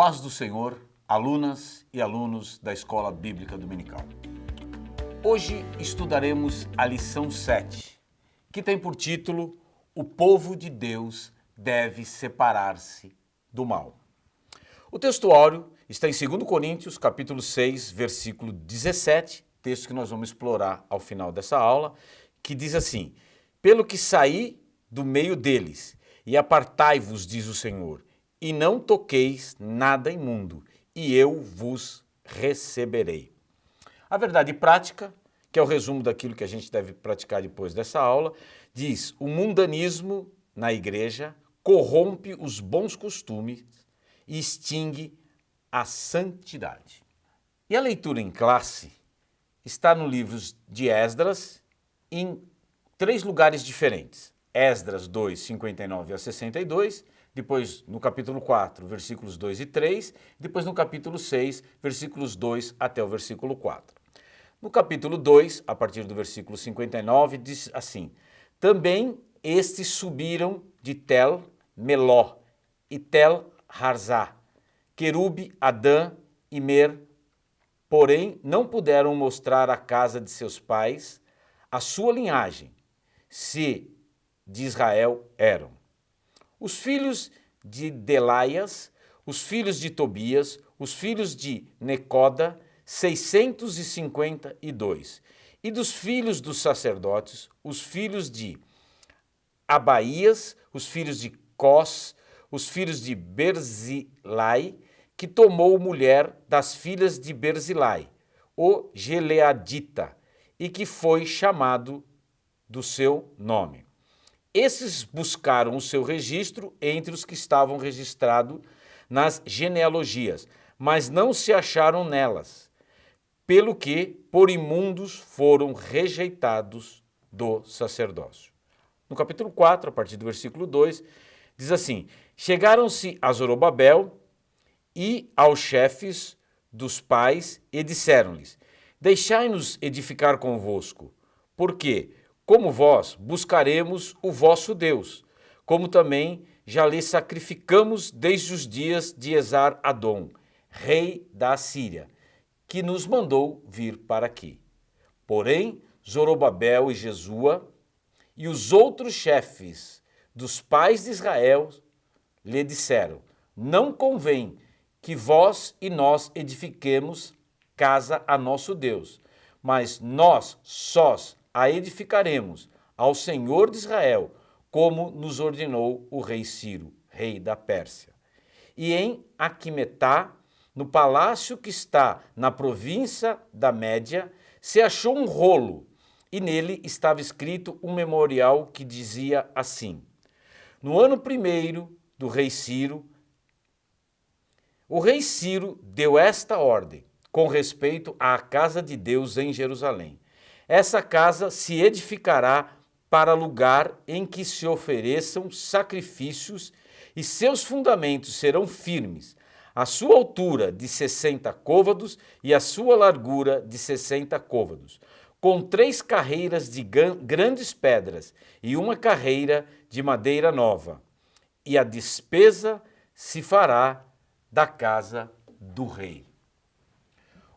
paz do Senhor, alunas e alunos da Escola Bíblica Dominical. Hoje estudaremos a lição 7, que tem por título O povo de Deus deve separar-se do mal. O texto áureo está em 2 Coríntios, capítulo 6, versículo 17, texto que nós vamos explorar ao final dessa aula, que diz assim: Pelo que saí do meio deles, e apartai-vos, diz o Senhor, e não toqueis nada imundo, e eu vos receberei. A verdade prática, que é o resumo daquilo que a gente deve praticar depois dessa aula, diz: o mundanismo na igreja corrompe os bons costumes e extingue a santidade. E a leitura em classe está no livro de Esdras em 3 lugares diferentes. Esdras 2, 59 a 62, depois no capítulo 4, versículos 2 e 3, depois no capítulo 6, versículos 2 até o versículo 4. No capítulo 2, a partir do versículo 59, diz assim: Também estes subiram de Tel Meló e Tel Harzá, Querube, Adã e Mer, porém não puderam mostrar à casa de seus pais a sua linhagem, se de Israel eram. Os filhos de Delaias, os filhos de Tobias, os filhos de Necoda, 652. E dos filhos dos sacerdotes, os filhos de Abaías, os filhos de Cós, os filhos de Berzilai, que tomou mulher das filhas de Berzilai, o Gileadita, e que foi chamado do seu nome. Esses buscaram o seu registro entre os que estavam registrados nas genealogias, mas não se acharam nelas, pelo que, por imundos, foram rejeitados do sacerdócio. No capítulo 4, a partir do versículo 2, diz assim: Chegaram-se a Zorobabel e aos chefes dos pais e disseram-lhes: Deixai-nos edificar convosco, porque, como vós, buscaremos o vosso Deus, como também já lhe sacrificamos desde os dias de Esar-Adom, rei da Assíria, que nos mandou vir para aqui. Porém, Zorobabel e Jesua e os outros chefes dos pais de Israel lhe disseram: Não convém que vós e nós edifiquemos casa a nosso Deus, mas nós sós a edificaremos ao Senhor de Israel, como nos ordenou o rei Ciro, rei da Pérsia. E em Aquimetá, no palácio que está na província da Média, se achou um rolo, e nele estava escrito um memorial que dizia assim: No ano 1º do rei Ciro, o rei Ciro deu esta ordem com respeito à casa de Deus em Jerusalém. Essa casa se edificará para lugar em que se ofereçam sacrifícios e seus fundamentos serão firmes, a sua altura de 60 côvados e a sua largura de 60 côvados, com 3 carreiras de grandes pedras e uma carreira de madeira nova. E a despesa se fará da casa do rei.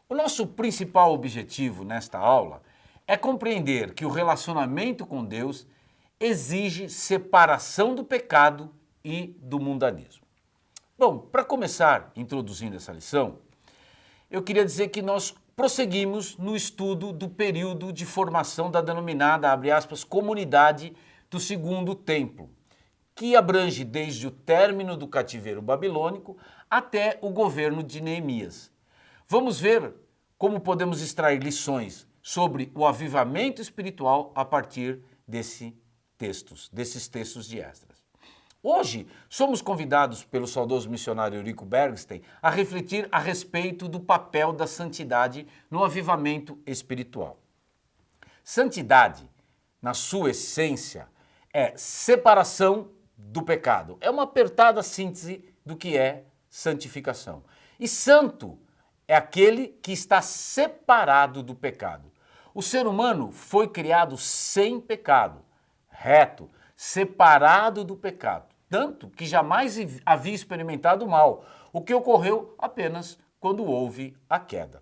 O nosso principal objetivo nesta aula é compreender que o relacionamento com Deus exige separação do pecado e do mundanismo. Bom, para começar introduzindo essa lição, eu queria dizer que nós prosseguimos no estudo do período de formação da denominada, abre aspas, comunidade do Segundo Templo, que abrange desde o término do cativeiro babilônico até o governo de Neemias. Vamos ver como podemos extrair lições sobre o avivamento espiritual a partir desses textos de Esdras. Hoje, somos convidados pelo saudoso missionário Eurico Bergstein a refletir a respeito do papel da santidade no avivamento espiritual. Santidade, na sua essência, é separação do pecado. É uma apertada síntese do que é santificação. E santo é aquele que está separado do pecado. O ser humano foi criado sem pecado, reto, separado do pecado, tanto que jamais havia experimentado o mal. o que ocorreu apenas quando houve a queda.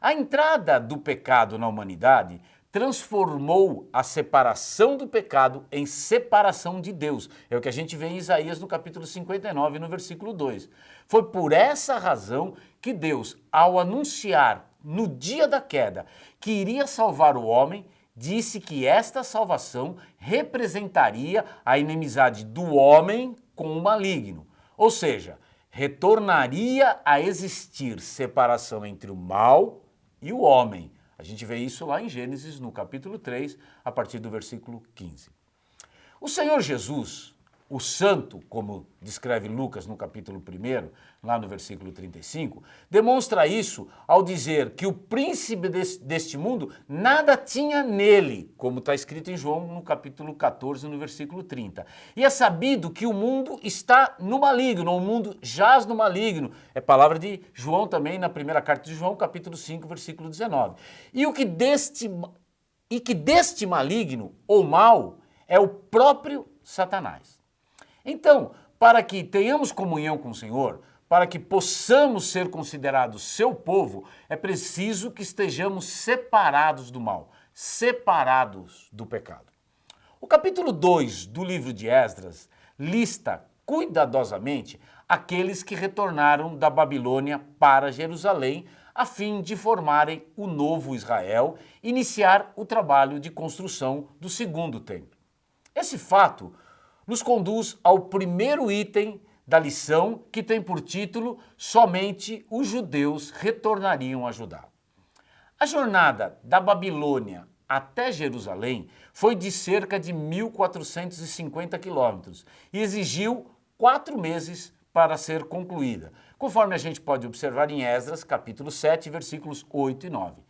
A entrada do pecado na humanidade transformou a separação do pecado em separação de Deus. É o que a gente vê em Isaías no capítulo 59, no versículo 2. Foi por essa razão que Deus, ao anunciar no dia da queda que iria salvar o homem, disse que esta salvação representaria a inimizade do homem com o maligno. Ou seja, retornaria a existir separação entre o mal e o homem. A gente vê isso lá em Gênesis, no capítulo 3, a partir do versículo 15. O Senhor Jesus, o santo, como descreve Lucas no capítulo 1, lá no versículo 35, demonstra isso ao dizer que o príncipe deste mundo nada tinha nele, como está escrito em João no capítulo 14, no versículo 30. E é sabido que o mundo está no maligno, o mundo jaz no maligno. É palavra de João também na primeira carta de João, capítulo 5, versículo 19. E que deste maligno, ou mal, é o próprio Satanás. Então, para que tenhamos comunhão com o Senhor, para que possamos ser considerados seu povo, é preciso que estejamos separados do mal, separados do pecado. O capítulo 2 do livro de Esdras lista cuidadosamente aqueles que retornaram da Babilônia para Jerusalém a fim de formarem o novo Israel e iniciar o trabalho de construção do segundo templo. Esse fato nos conduz ao primeiro item da lição, que tem por título Somente os judeus retornariam a Judá. A jornada da Babilônia até Jerusalém foi de cerca de 1.450 quilômetros e exigiu 4 meses para ser concluída, conforme a gente pode observar em Esdras, capítulo 7, versículos 8 e 9.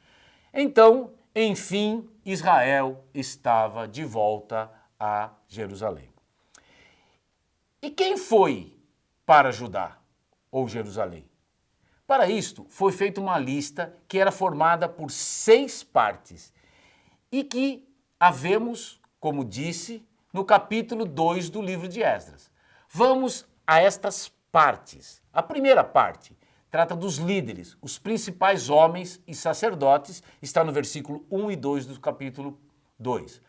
Então, enfim, Israel estava de volta a Jerusalém. E quem foi para Judá ou Jerusalém? Para isto, foi feita uma lista que era formada por 6 partes e que havemos, como disse, no capítulo 2 do livro de Esdras. Vamos a estas partes. A primeira parte trata dos líderes, os principais homens e sacerdotes, está no versículo 1 e 2 do capítulo 2.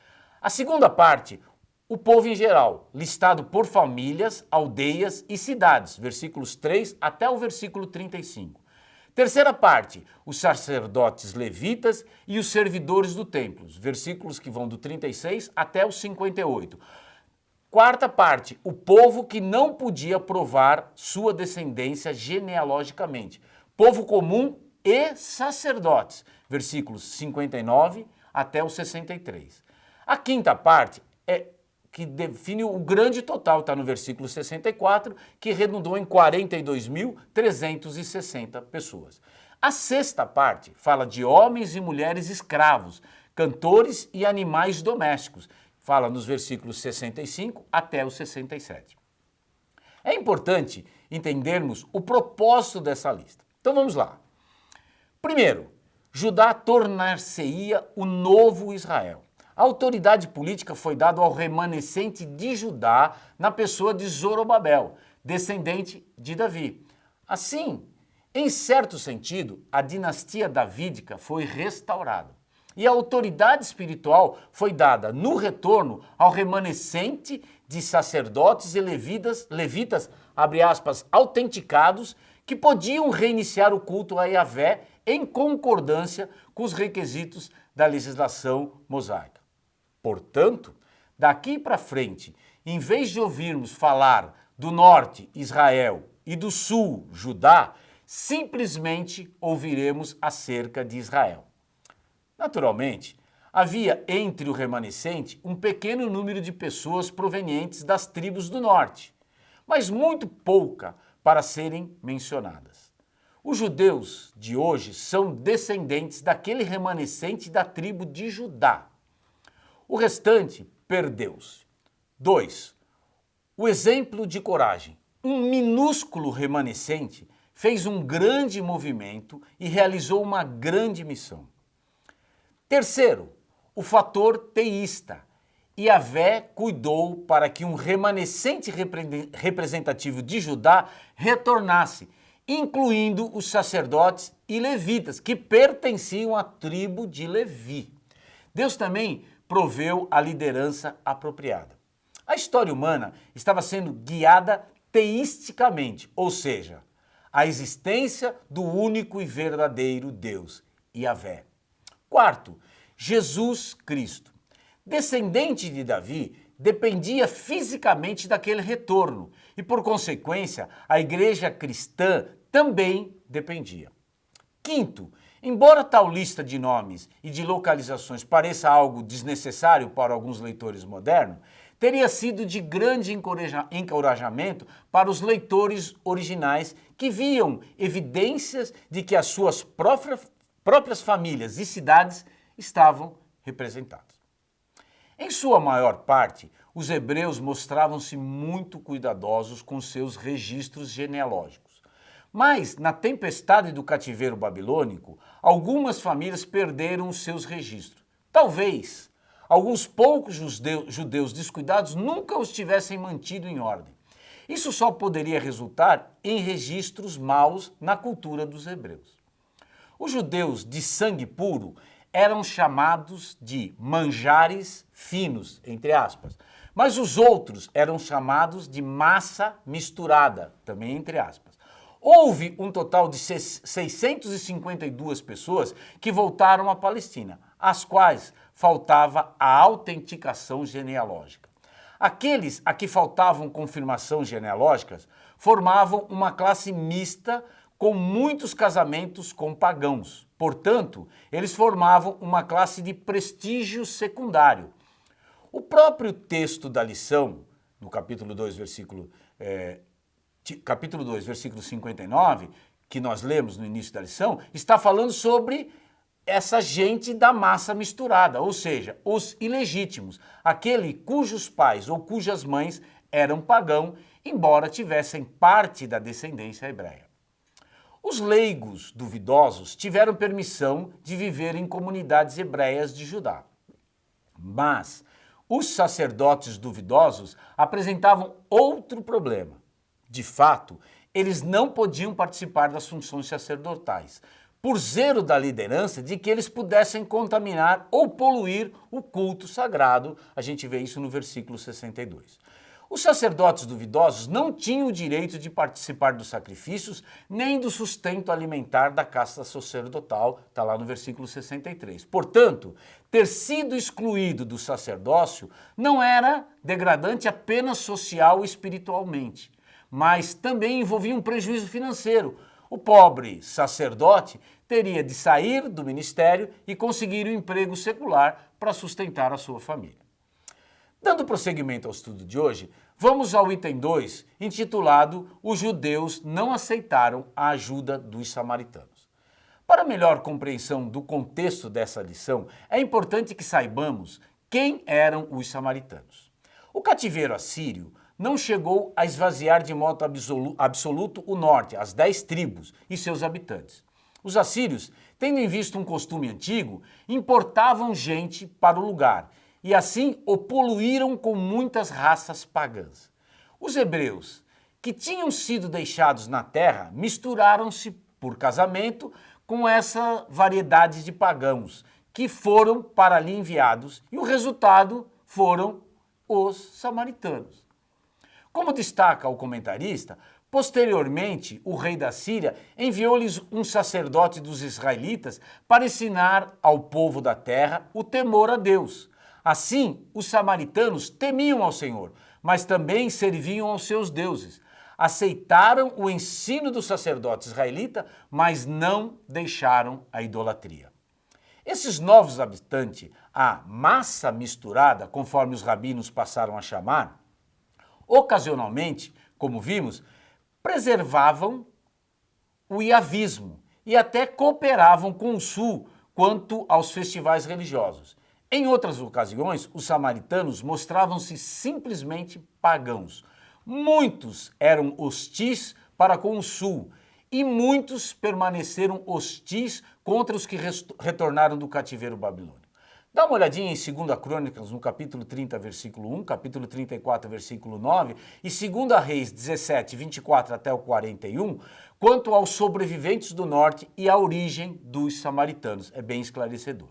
A segunda parte, o povo em geral, listado por famílias, aldeias e cidades, versículos 3 até o versículo 35. Terceira parte, os sacerdotes levitas e os servidores do templo, versículos que vão do 36 até o 58. Quarta parte, o povo que não podia provar sua descendência genealogicamente, povo comum e sacerdotes, versículos 59 até o 63. A quinta parte que define o grande total, está no versículo 64, que redundou em 42.360 pessoas. A sexta parte fala de homens e mulheres escravos, cantores e animais domésticos. Fala nos versículos 65 até o 67. É importante entendermos o propósito dessa lista. Então vamos lá. Primeiro, Judá tornar-se-ia o novo Israel. A autoridade política foi dada ao remanescente de Judá na pessoa de Zorobabel, descendente de Davi. Assim, em certo sentido, a dinastia davídica foi restaurada. E a autoridade espiritual foi dada no retorno ao remanescente de sacerdotes e levitas, abre aspas, autenticados, que podiam reiniciar o culto a Yahvé em concordância com os requisitos da legislação mosaica. Portanto, daqui para frente, em vez de ouvirmos falar do norte, Israel, e do sul, Judá, simplesmente ouviremos acerca de Israel. Naturalmente, havia entre o remanescente um pequeno número de pessoas provenientes das tribos do norte, mas muito pouca para serem mencionadas. Os judeus de hoje são descendentes daquele remanescente da tribo de Judá. O restante perdeu-se. 2. O exemplo de coragem. Um minúsculo remanescente fez um grande movimento e realizou uma grande missão. Terceiro, o fator teísta. Yahvé cuidou para que um remanescente representativo de Judá retornasse, incluindo os sacerdotes e levitas, que pertenciam à tribo de Levi. Deus também proveu a liderança apropriada. A história humana estava sendo guiada teisticamente, ou seja, a existência do único e verdadeiro Deus, Yahvé. Quarto, Jesus Cristo. Descendente de Davi, dependia fisicamente daquele retorno e, por consequência, a igreja cristã também dependia. Quinto, embora tal lista de nomes e de localizações pareça algo desnecessário para alguns leitores modernos, teria sido de grande encorajamento para os leitores originais que viam evidências de que as suas próprias famílias e cidades estavam representadas. Em sua maior parte, os hebreus mostravam-se muito cuidadosos com seus registros genealógicos. Mas, na tempestade do cativeiro babilônico, algumas famílias perderam os seus registros. Talvez alguns poucos judeus descuidados nunca os tivessem mantido em ordem. Isso só poderia resultar em registros maus na cultura dos hebreus. Os judeus de sangue puro eram chamados de manjares finos, entre aspas, mas os outros eram chamados de massa misturada, também entre aspas. Houve um total de 652 pessoas que voltaram à Palestina, às quais faltava a autenticação genealógica. Aqueles a que faltavam confirmações genealógicas formavam uma classe mista com muitos casamentos com pagãos. Portanto, eles formavam uma classe de prestígio secundário. O próprio texto da lição, no capítulo 2, versículo 59, que nós lemos no início da lição, está falando sobre essa gente da massa misturada, ou seja, os ilegítimos, aquele cujos pais ou cujas mães eram pagãos, embora tivessem parte da descendência hebreia. Os leigos duvidosos tiveram permissão de viver em comunidades hebreias de Judá. Mas os sacerdotes duvidosos apresentavam outro problema. De fato, eles não podiam participar das funções sacerdotais, por zelo da liderança de que eles pudessem contaminar ou poluir o culto sagrado. A gente vê isso no versículo 62. Os sacerdotes duvidosos não tinham o direito de participar dos sacrifícios nem do sustento alimentar da casta sacerdotal, está lá no versículo 63. Portanto, ter sido excluído do sacerdócio não era degradante apenas social e espiritualmente, mas também envolvia um prejuízo financeiro. O pobre sacerdote teria de sair do ministério e conseguir um emprego secular para sustentar a sua família. Dando prosseguimento ao estudo de hoje, vamos ao item 2, intitulado Os judeus não aceitaram a ajuda dos samaritanos. Para melhor compreensão do contexto dessa lição, é importante que saibamos quem eram os samaritanos. O cativeiro assírio não chegou a esvaziar de modo absoluto o norte, as 10 tribos e seus habitantes. Os assírios, tendo em vista um costume antigo, importavam gente para o lugar e assim o poluíram com muitas raças pagãs. Os hebreus, que tinham sido deixados na terra, misturaram-se por casamento com essa variedade de pagãos que foram para ali enviados, e o resultado foram os samaritanos. Como destaca o comentarista, posteriormente o rei da Síria enviou-lhes um sacerdote dos israelitas para ensinar ao povo da terra o temor a Deus. Assim, os samaritanos temiam ao Senhor, mas também serviam aos seus deuses. Aceitaram o ensino do sacerdote israelita, mas não deixaram a idolatria. Esses novos habitantes, a massa misturada, conforme os rabinos passaram a chamar, ocasionalmente, como vimos, preservavam o iavismo e até cooperavam com o sul quanto aos festivais religiosos. Em outras ocasiões, os samaritanos mostravam-se simplesmente pagãos. Muitos eram hostis para com o sul e muitos permaneceram hostis contra os que retornaram do cativeiro babilônico. Dá uma olhadinha em 2 Crônicas, no capítulo 30, versículo 1, capítulo 34, versículo 9, e 2 Reis 17, 24 até o 41, quanto aos sobreviventes do norte e a origem dos samaritanos. É bem esclarecedor.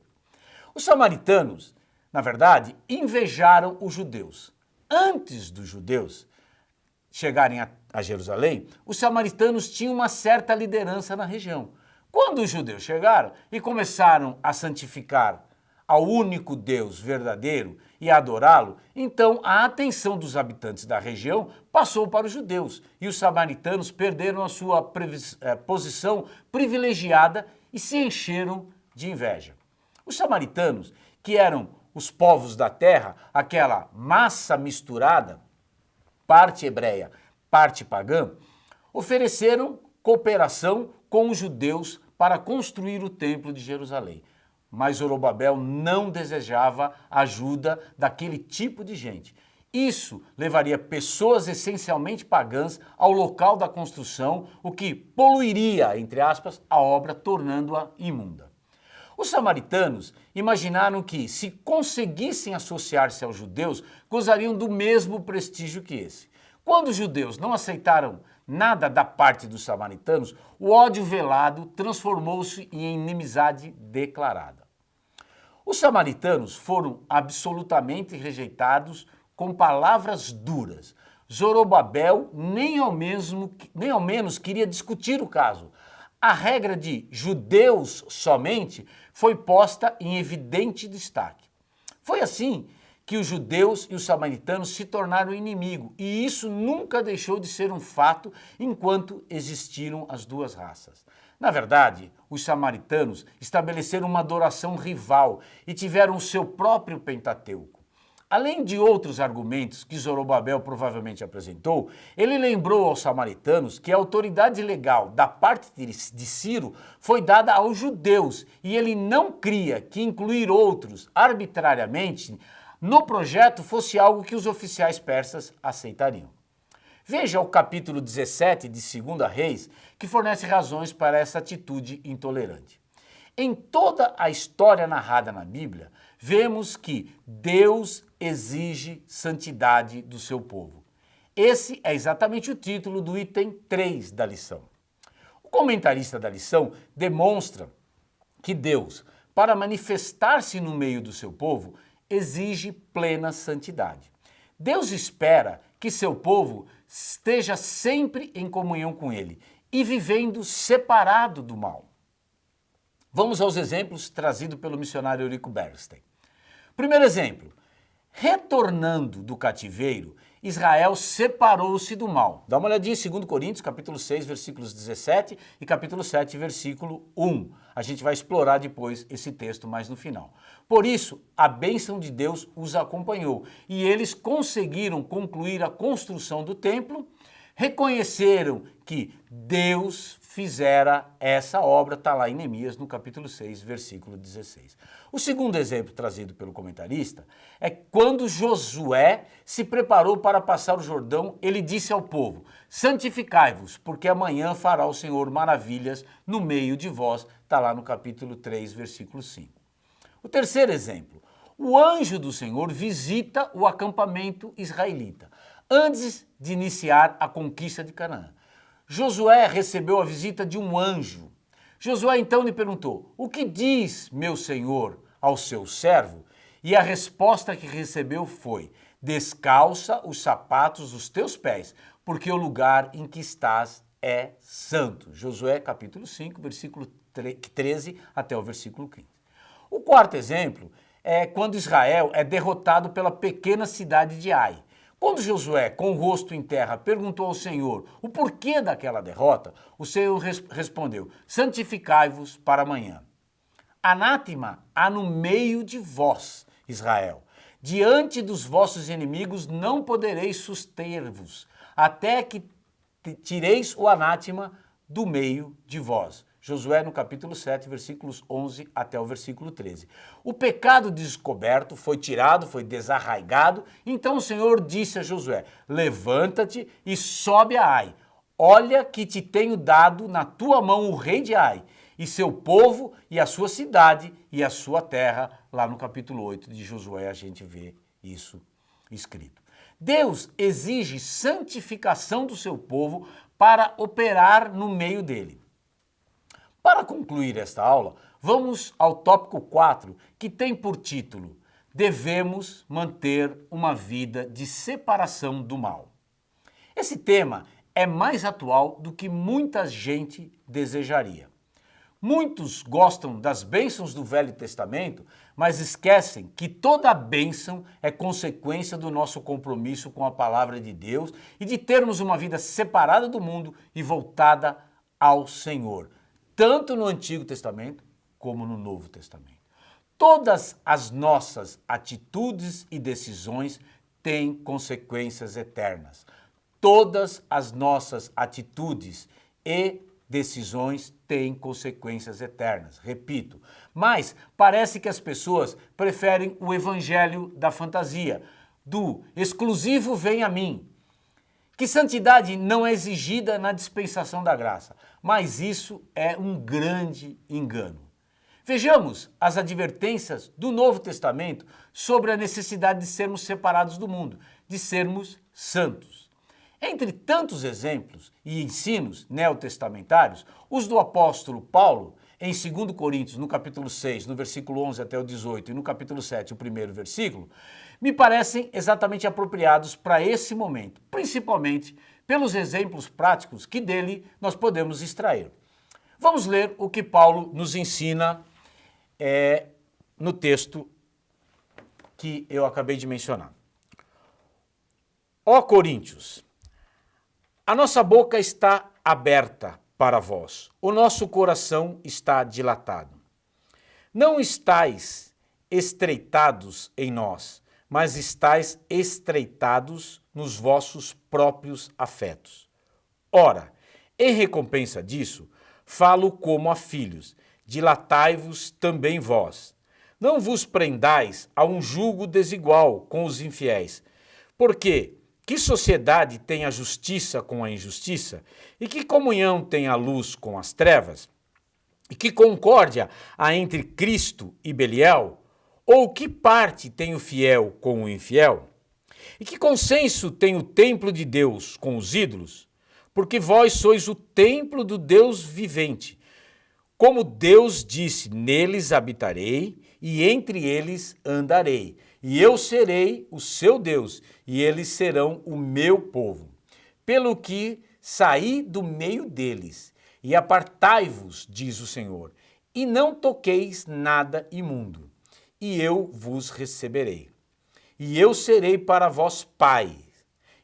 Os samaritanos, na verdade, invejaram os judeus. Antes dos judeus chegarem a Jerusalém, os samaritanos tinham uma certa liderança na região. Quando os judeus chegaram e começaram a santificar ao único Deus verdadeiro e a adorá-lo, então a atenção dos habitantes da região passou para os judeus e os samaritanos perderam a sua posição privilegiada e se encheram de inveja. Os samaritanos, que eram os povos da terra, aquela massa misturada, parte hebreia, parte pagã, ofereceram cooperação com os judeus para construir o templo de Jerusalém. Mas Zorobabel não desejava a ajuda daquele tipo de gente. Isso levaria pessoas essencialmente pagãs ao local da construção, o que poluiria, entre aspas, a obra, tornando-a imunda. Os samaritanos imaginaram que, se conseguissem associar-se aos judeus, gozariam do mesmo prestígio que esse. Quando os judeus não aceitaram nada da parte dos samaritanos, o ódio velado transformou-se em inimizade declarada. Os samaritanos foram absolutamente rejeitados com palavras duras. Zorobabel nem ao menos queria discutir o caso. A regra de judeus somente foi posta em evidente destaque. Foi assim que os judeus e os samaritanos se tornaram inimigo, e isso nunca deixou de ser um fato enquanto existiram as duas raças. Na verdade, os samaritanos estabeleceram uma adoração rival e tiveram o seu próprio Pentateuco. Além de outros argumentos que Zorobabel provavelmente apresentou, ele lembrou aos samaritanos que a autoridade legal da parte de Ciro foi dada aos judeus e ele não cria que incluir outros arbitrariamente no projeto fosse algo que os oficiais persas aceitariam. Veja o capítulo 17 de 2 Reis, que fornece razões para essa atitude intolerante. Em toda a história narrada na Bíblia, vemos que Deus exige santidade do seu povo. Esse é exatamente o título do item 3 da lição. O comentarista da lição demonstra que Deus, para manifestar-se no meio do seu povo, exige plena santidade. Deus espera que seu povo esteja sempre em comunhão com ele e vivendo separado do mal. Vamos aos exemplos trazidos pelo missionário Eurico Bernstein. Primeiro exemplo, retornando do cativeiro, Israel separou-se do mal. Dá uma olhadinha em 2 Coríntios, capítulo 6, versículos 17 e capítulo 7, versículo 1. A gente vai explorar depois esse texto mais no final. Por isso, a bênção de Deus os acompanhou e eles conseguiram concluir a construção do templo, reconheceram que Deus fizera essa obra, está lá em Neemias, no capítulo 6, versículo 16. O segundo exemplo trazido pelo comentarista é quando Josué se preparou para passar o Jordão, ele disse ao povo: santificai-vos, porque amanhã fará o Senhor maravilhas no meio de vós, está lá no capítulo 3, versículo 5. O terceiro exemplo, o anjo do Senhor visita o acampamento israelita antes de iniciar a conquista de Canaã. Josué recebeu a visita de um anjo. Josué então lhe perguntou: o que diz meu senhor ao seu servo? E a resposta que recebeu foi: descalça os sapatos dos teus pés, porque o lugar em que estás é santo. Josué capítulo 5, versículo 13 até o versículo 15. O quarto exemplo é quando Israel é derrotado pela pequena cidade de Ai. Quando Josué, com o rosto em terra, perguntou ao Senhor o porquê daquela derrota, o Senhor respondeu: santificai-vos para amanhã. Anátema há no meio de vós, Israel. Diante dos vossos inimigos não podereis suster-vos, até que tireis o anátema do meio de vós. Josué no capítulo 7, versículos 11 até o versículo 13. O pecado descoberto foi tirado, foi desarraigado, então o Senhor disse a Josué: levanta-te e sobe a Ai. Olha que te tenho dado na tua mão o rei de Ai. e seu povo, e a sua cidade, e a sua terra. Lá no capítulo 8 de Josué a gente vê isso escrito. Deus exige santificação do seu povo para operar no meio dele. Para concluir esta aula, vamos ao tópico 4, que tem por título: Devemos manter uma vida de separação do mal. Esse tema é mais atual do que muita gente desejaria. Muitos gostam das bênçãos do Velho Testamento, mas esquecem que toda bênção é consequência do nosso compromisso com a palavra de Deus e de termos uma vida separada do mundo e voltada ao Senhor, tanto no Antigo Testamento como no Novo Testamento. Todas as nossas atitudes e decisões têm consequências eternas. Todas as nossas atitudes e decisões têm consequências eternas. Repito, mas parece que as pessoas preferem o evangelho da fantasia, do exclusivo vem a mim. Que santidade não é exigida na dispensação da graça, mas isso é um grande engano. Vejamos as advertências do Novo Testamento sobre a necessidade de sermos separados do mundo, de sermos santos. Entre tantos exemplos e ensinos neotestamentários, os do apóstolo Paulo, em 2 Coríntios, no capítulo 6, no versículo 11 até o 18, e no capítulo 7, o primeiro versículo, me parecem exatamente apropriados para esse momento, principalmente pelos exemplos práticos que dele nós podemos extrair. Vamos ler o que Paulo nos ensina no texto que eu acabei de mencionar. Ó Coríntios, a nossa boca está aberta para vós, o nosso coração está dilatado. Não estáis estreitados em nós, mas estáis estreitados nos vossos próprios afetos. Ora, em recompensa disso, falo como a filhos, dilatai-vos também vós. Não vos prendais a um jugo desigual com os infiéis, porque que sociedade tem a justiça com a injustiça? E que comunhão tem a luz com as trevas? E que concórdia há entre Cristo e Belial? Ou que parte tem o fiel com o infiel? E que consenso tem o templo de Deus com os ídolos? Porque vós sois o templo do Deus vivente. Como Deus disse, neles habitarei e entre eles andarei. E eu serei o seu Deus, e eles serão o meu povo. Pelo que saí do meio deles, e apartai-vos, diz o Senhor, e não toqueis nada imundo, e eu vos receberei. E eu serei para vós pai,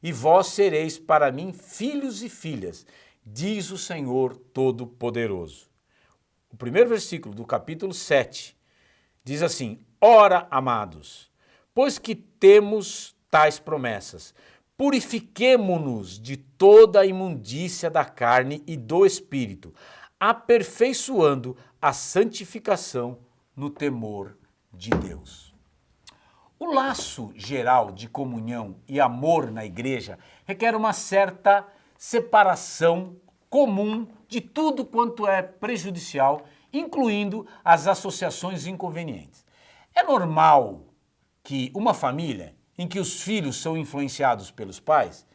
e vós sereis para mim filhos e filhas, diz o Senhor Todo-Poderoso. O primeiro versículo do capítulo 7 diz assim: Ora, amados, pois que temos tais promessas, purifiquemo-nos de toda a imundícia da carne e do espírito, aperfeiçoando a santificação no temor de Deus. O laço geral de comunhão e amor na igreja requer uma certa separação comum de tudo quanto é prejudicial, incluindo as associações inconvenientes. É normal que uma família em que os filhos são influenciados pelos pais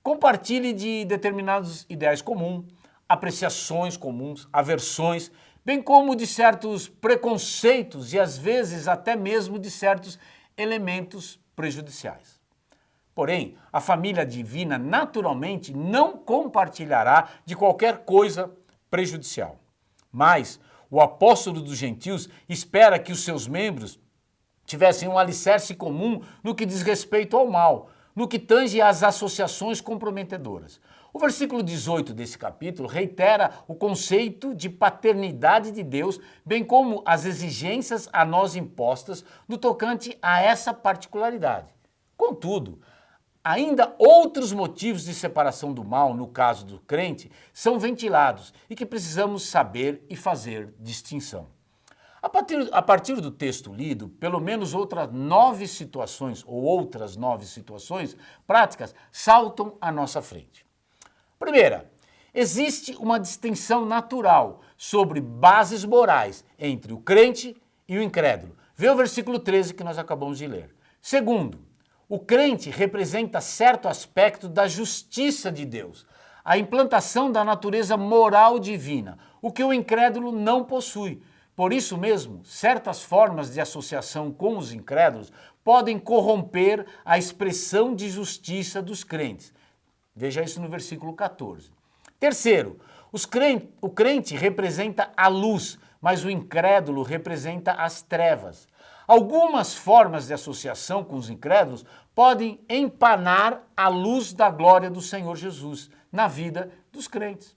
compartilhe de determinados ideais comuns, apreciações comuns, aversões, bem como de certos preconceitos e às vezes até mesmo de certos elementos prejudiciais. Porém, a família divina naturalmente não compartilhará de qualquer coisa prejudicial. Mas o apóstolo dos gentios espera que os seus membros tivessem um alicerce comum no que diz respeito ao mal, no que tange às associações comprometedoras. O versículo 18 desse capítulo reitera o conceito de paternidade de Deus, bem como as exigências a nós impostas no tocante a essa particularidade. Contudo, ainda outros motivos de separação do mal, no caso do crente, são ventilados e que precisamos saber e fazer distinção. A partir do texto lido, pelo menos outras 9 situações práticas saltam à nossa frente. Primeira, existe uma distinção natural sobre bases morais entre o crente e o incrédulo. Vê o versículo 13 que nós acabamos de ler. Segundo, o crente representa certo aspecto da justiça de Deus, a implantação da natureza moral divina, o que o incrédulo não possui. Por isso mesmo, certas formas de associação com os incrédulos podem corromper a expressão de justiça dos crentes. Veja isso no versículo 14. Terceiro, o crente representa a luz, mas o incrédulo representa as trevas. Algumas formas de associação com os incrédulos podem empanar a luz da glória do Senhor Jesus na vida dos crentes.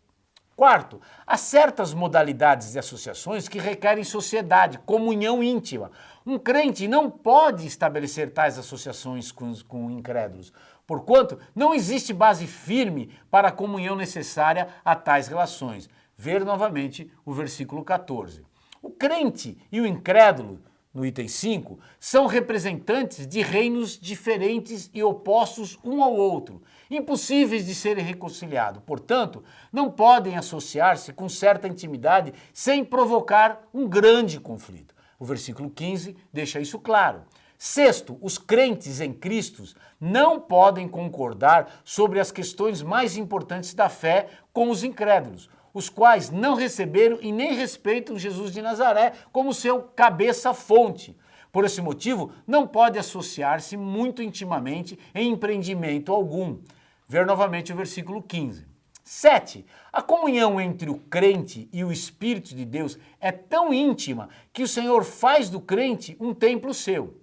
Quarto, há certas modalidades de associações que requerem sociedade, comunhão íntima. Um crente não pode estabelecer tais associações com incrédulos, porquanto não existe base firme para a comunhão necessária a tais relações. Ver novamente o versículo 14. O crente e o incrédulo, no item 5, são representantes de reinos diferentes e opostos um ao outro, impossíveis de serem reconciliados. Portanto, não podem associar-se com certa intimidade sem provocar um grande conflito. O versículo 15 deixa isso claro. Sexto, os crentes em Cristo não podem concordar sobre as questões mais importantes da fé com os incrédulos, os quais não receberam e nem respeitam Jesus de Nazaré como seu cabeça-fonte. Por esse motivo, não pode associar-se muito intimamente em empreendimento algum. Ver novamente o versículo 15. 7. A comunhão entre o crente e o Espírito de Deus é tão íntima que o Senhor faz do crente um templo seu.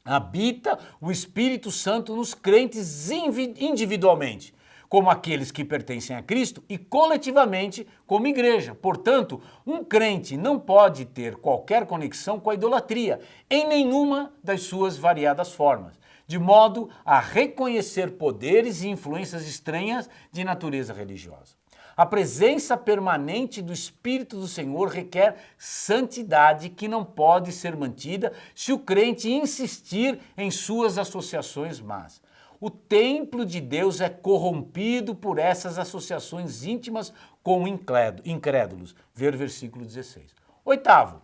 Habita o Espírito Santo nos crentes individualmente, como aqueles que pertencem a Cristo, e coletivamente como igreja. Portanto, um crente não pode ter qualquer conexão com a idolatria, em nenhuma das suas variadas formas, de modo a reconhecer poderes e influências estranhas de natureza religiosa. A presença permanente do Espírito do Senhor requer santidade que não pode ser mantida se o crente insistir em suas associações más. O templo de Deus é corrompido por essas associações íntimas com incrédulos. Ver o versículo 16. Oitavo,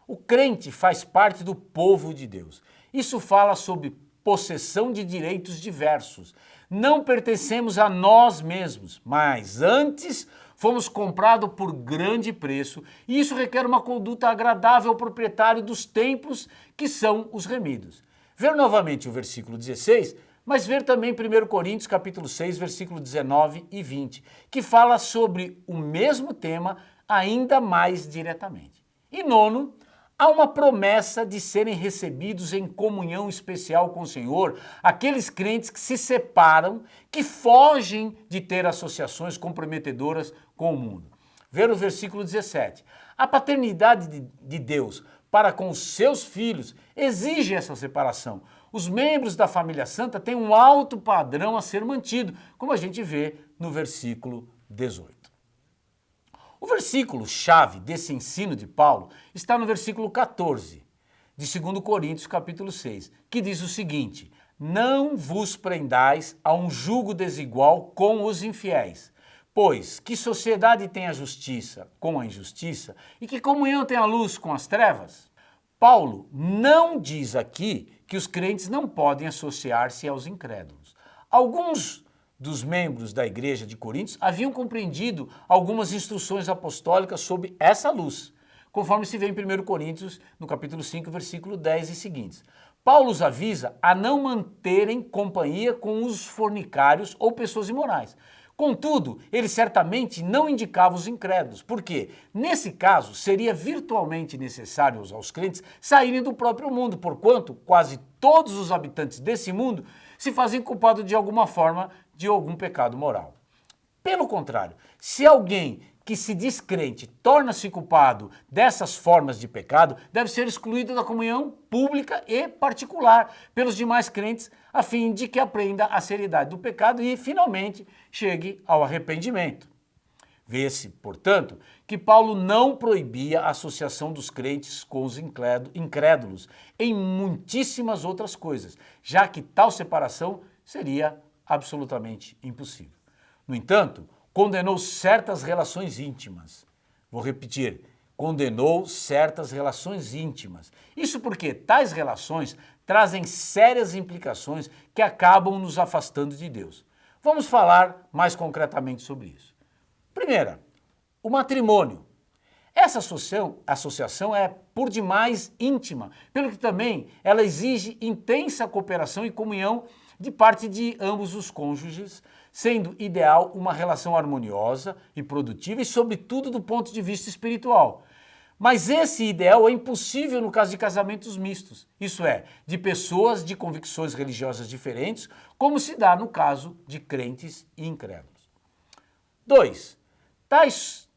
o crente faz parte do povo de Deus. Isso fala sobre possessão de direitos diversos. Não pertencemos a nós mesmos, mas antes fomos comprados por grande preço, e isso requer uma conduta agradável ao proprietário dos templos, que são os remidos. Ver novamente o versículo 16, mas ver também 1 Coríntios capítulo 6, versículo 19 e 20, que fala sobre o mesmo tema ainda mais diretamente. E nono, há uma promessa de serem recebidos em comunhão especial com o Senhor aqueles crentes que se separam, que fogem de ter associações comprometedoras com o mundo. Ver o versículo 17. A paternidade de Deus para com os seus filhos exige essa separação. Os membros da família santa têm um alto padrão a ser mantido, como a gente vê no versículo 18. O versículo-chave desse ensino de Paulo está no versículo 14, de 2 Coríntios capítulo 6, que diz o seguinte: não vos prendais a um jugo desigual com os infiéis, pois que sociedade tem a justiça com a injustiça e que comunhão tem a luz com as trevas? Paulo não diz aqui que os crentes não podem associar-se aos incrédulos. Alguns dos membros da igreja de Coríntios haviam compreendido algumas instruções apostólicas sobre essa luz, conforme se vê em 1 Coríntios, no capítulo 5, versículo 10 e seguintes. Paulo os avisa a não manterem companhia com os fornicários ou pessoas imorais. Contudo, ele certamente não indicava os incrédulos, porque, nesse caso, seria virtualmente necessário aos crentes saírem do próprio mundo, porquanto quase todos os habitantes desse mundo se fazem culpados de alguma forma de algum pecado moral. Pelo contrário, se alguém que se diz crente torna-se culpado dessas formas de pecado, deve ser excluído da comunhão pública e particular pelos demais crentes, a fim de que aprenda a seriedade do pecado e, finalmente, chegue ao arrependimento. Vê-se, portanto, que Paulo não proibia a associação dos crentes com os incrédulos em muitíssimas outras coisas, já que tal separação seria absolutamente impossível. No entanto, condenou certas relações íntimas. Vou repetir, condenou certas relações íntimas. Isso porque tais relações trazem sérias implicações que acabam nos afastando de Deus. Vamos falar mais concretamente sobre isso. Primeira, o matrimônio. Essa associação é por demais íntima, pelo que também ela exige intensa cooperação e comunhão de parte de ambos os cônjuges, sendo ideal uma relação harmoniosa e produtiva e, sobretudo, do ponto de vista espiritual. Mas esse ideal é impossível no caso de casamentos mistos, isso é, de pessoas de convicções religiosas diferentes, como se dá no caso de crentes e incrédulos. 2.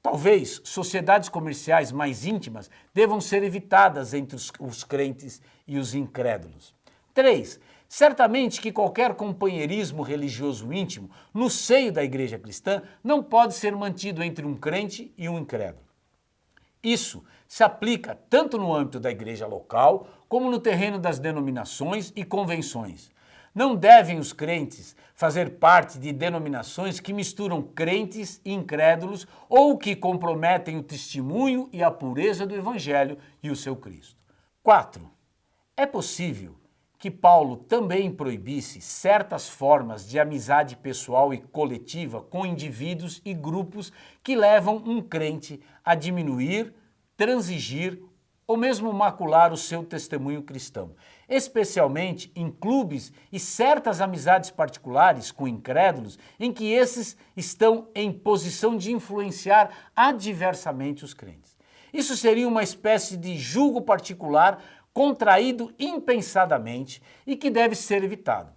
Talvez sociedades comerciais mais íntimas devam ser evitadas entre os crentes e os incrédulos. 3. Certamente que qualquer companheirismo religioso íntimo no seio da igreja cristã não pode ser mantido entre um crente e um incrédulo. Isso se aplica tanto no âmbito da igreja local como no terreno das denominações e convenções. Não devem os crentes fazer parte de denominações que misturam crentes e incrédulos ou que comprometem o testemunho e a pureza do Evangelho e o seu Cristo. 4. É possível que Paulo também proibisse certas formas de amizade pessoal e coletiva com indivíduos e grupos que levam um crente a diminuir, transigir ou mesmo macular o seu testemunho cristão, especialmente em clubes e certas amizades particulares com incrédulos em que esses estão em posição de influenciar adversamente os crentes. Isso seria uma espécie de julgo particular contraído impensadamente e que deve ser evitado.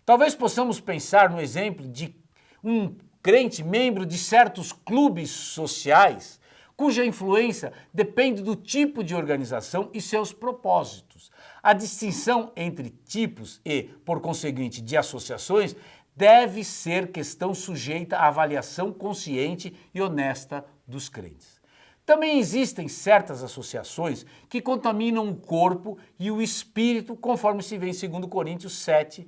Talvez possamos pensar no exemplo de um crente membro de certos clubes sociais cuja influência depende do tipo de organização e seus propósitos. A distinção entre tipos e, por conseguinte, de associações deve ser questão sujeita à avaliação consciente e honesta dos crentes. Também existem certas associações que contaminam o corpo e o espírito, conforme se vê em 2 Coríntios 7,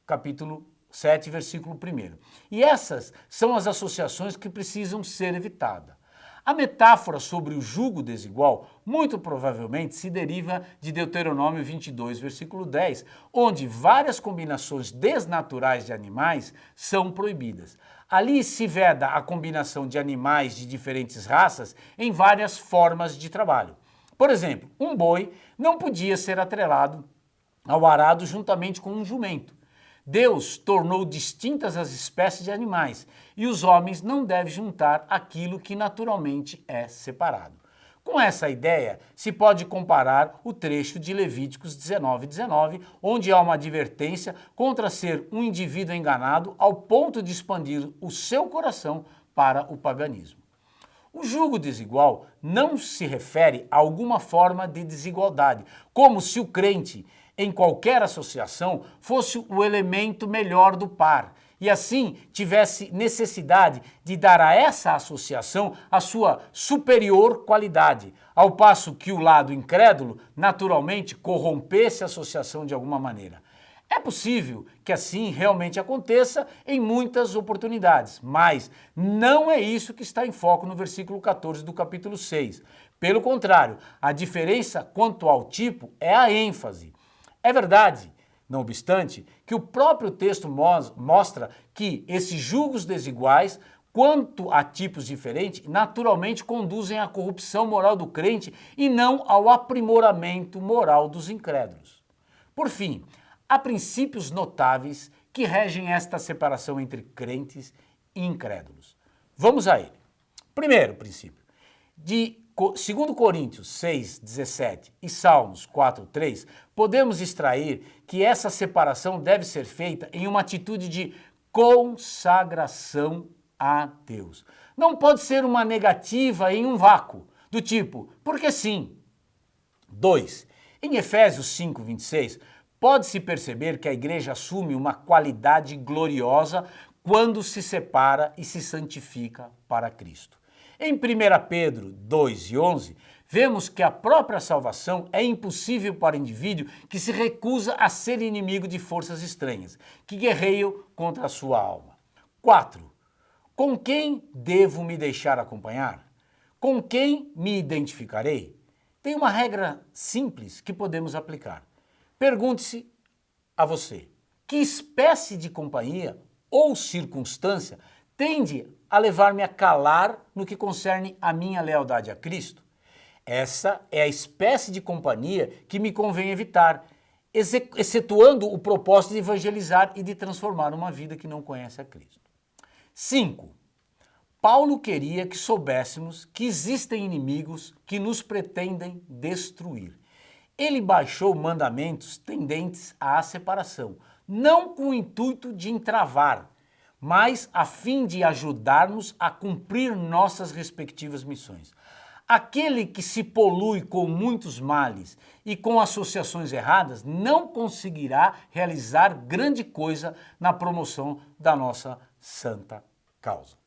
capítulo 7, versículo 1. E essas são as associações que precisam ser evitadas. A metáfora sobre o jugo desigual muito provavelmente se deriva de Deuteronômio 22, versículo 10, onde várias combinações desnaturais de animais são proibidas. Ali se veda a combinação de animais de diferentes raças em várias formas de trabalho. Por exemplo, um boi não podia ser atrelado ao arado juntamente com um jumento. Deus tornou distintas as espécies de animais e os homens não devem juntar aquilo que naturalmente é separado. Com essa ideia, se pode comparar o trecho de Levíticos 19:19, onde há uma advertência contra ser um indivíduo enganado ao ponto de expandir o seu coração para o paganismo. O jugo desigual não se refere a alguma forma de desigualdade, como se o crente em qualquer associação fosse o elemento melhor do par e assim tivesse necessidade de dar a essa associação a sua superior qualidade, ao passo que o lado incrédulo naturalmente corrompesse a associação de alguma maneira. É possível que assim realmente aconteça em muitas oportunidades, mas não é isso que está em foco no versículo 14 do capítulo 6. Pelo contrário, a diferença quanto ao tipo é a ênfase. É verdade, não obstante, que o próprio texto mostra que esses julgos desiguais, quanto a tipos diferentes, naturalmente conduzem à corrupção moral do crente e não ao aprimoramento moral dos incrédulos. Por fim, há princípios notáveis que regem esta separação entre crentes e incrédulos. Vamos a ele. Primeiro princípio, de 2 Coríntios 6, 17 e Salmos 4, 3, podemos extrair que essa separação deve ser feita em uma atitude de consagração a Deus. Não pode ser uma negativa em um vácuo, do tipo, porque sim. 2. Em Efésios 5, 26, pode-se perceber que a igreja assume uma qualidade gloriosa quando se separa e se santifica para Cristo. Em 1 Pedro 2 e 11, vemos que a própria salvação é impossível para o indivíduo que se recusa a ser inimigo de forças estranhas, que guerreiam contra a sua alma. 4. Com quem devo me deixar acompanhar? Com quem me identificarei? Tem uma regra simples que podemos aplicar. Pergunte-se a você, que espécie de companhia ou circunstância tende a levar-me a calar no que concerne a minha lealdade a Cristo? Essa é a espécie de companhia que me convém evitar, excetuando o propósito de evangelizar e de transformar uma vida que não conhece a Cristo. 5. Paulo queria que soubéssemos que existem inimigos que nos pretendem destruir. Ele baixou mandamentos tendentes à separação, não com o intuito de entravar, mas a fim de ajudar-nos a cumprir nossas respectivas missões. Aquele que se polui com muitos males e com associações erradas não conseguirá realizar grande coisa na promoção da nossa santa causa.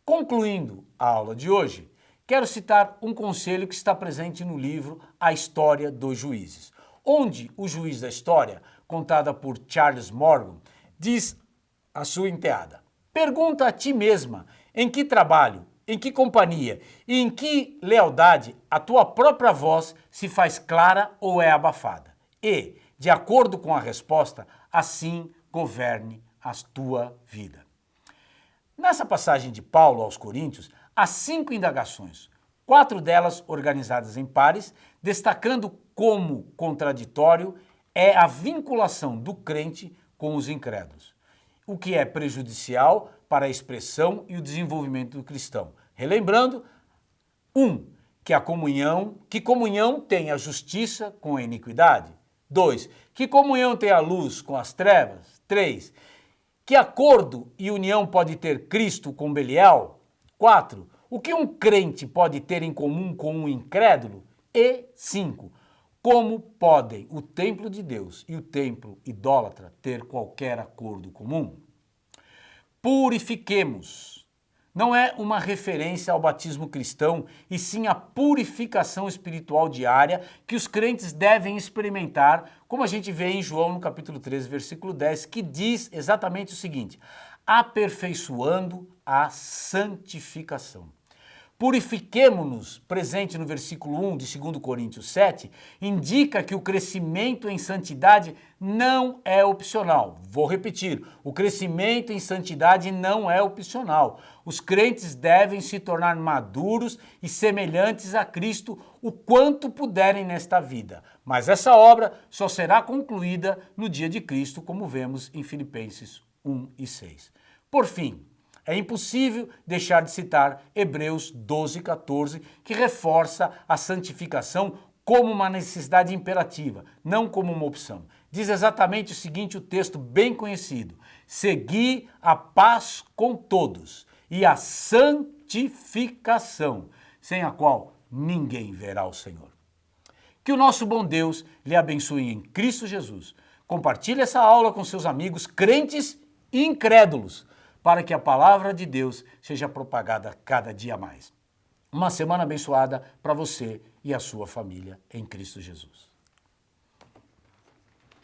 Concluindo a aula de hoje, quero citar um conselho que está presente no livro A História dos Juízes, onde o juiz da história, contada por Charles Morgan, diz à sua enteada: pergunta a ti mesma em que trabalho, em que companhia e em que lealdade a tua própria voz se faz clara ou é abafada. E, de acordo com a resposta, assim governe a tua vida. Nessa passagem de Paulo aos Coríntios, há 5 indagações, 4 delas organizadas em pares, destacando como contraditório é a vinculação do crente com os incrédulos, o que é prejudicial para a expressão e o desenvolvimento do cristão. Relembrando, 1. Que comunhão tem a justiça com a iniquidade. 2. Que comunhão tem a luz com as trevas. 3. Que acordo e união pode ter Cristo com Belial? 4. O que um crente pode ter em comum com um incrédulo? E 5. Como podem o templo de Deus e o templo idólatra ter qualquer acordo comum? Purifiquemos. Não é uma referência ao batismo cristão, e sim à purificação espiritual diária que os crentes devem experimentar, como a gente vê em João no capítulo 13, versículo 10, que diz exatamente o seguinte: aperfeiçoando a santificação. Purifiquemo-nos, presente no versículo 1 de 2 Coríntios 7, indica que o crescimento em santidade não é opcional. Vou repetir, o crescimento em santidade não é opcional. Os crentes devem se tornar maduros e semelhantes a Cristo o quanto puderem nesta vida. Mas essa obra só será concluída no dia de Cristo, como vemos em Filipenses 1 e 6. Por fim, é impossível deixar de citar Hebreus 12:14, que reforça a santificação como uma necessidade imperativa, não como uma opção. Diz exatamente o seguinte, o texto bem conhecido: segui a paz com todos e a santificação, sem a qual ninguém verá o Senhor. Que o nosso bom Deus lhe abençoe em Cristo Jesus. Compartilhe essa aula com seus amigos crentes e incrédulos, para que a palavra de Deus seja propagada cada dia mais. Uma semana abençoada para você e a sua família em Cristo Jesus.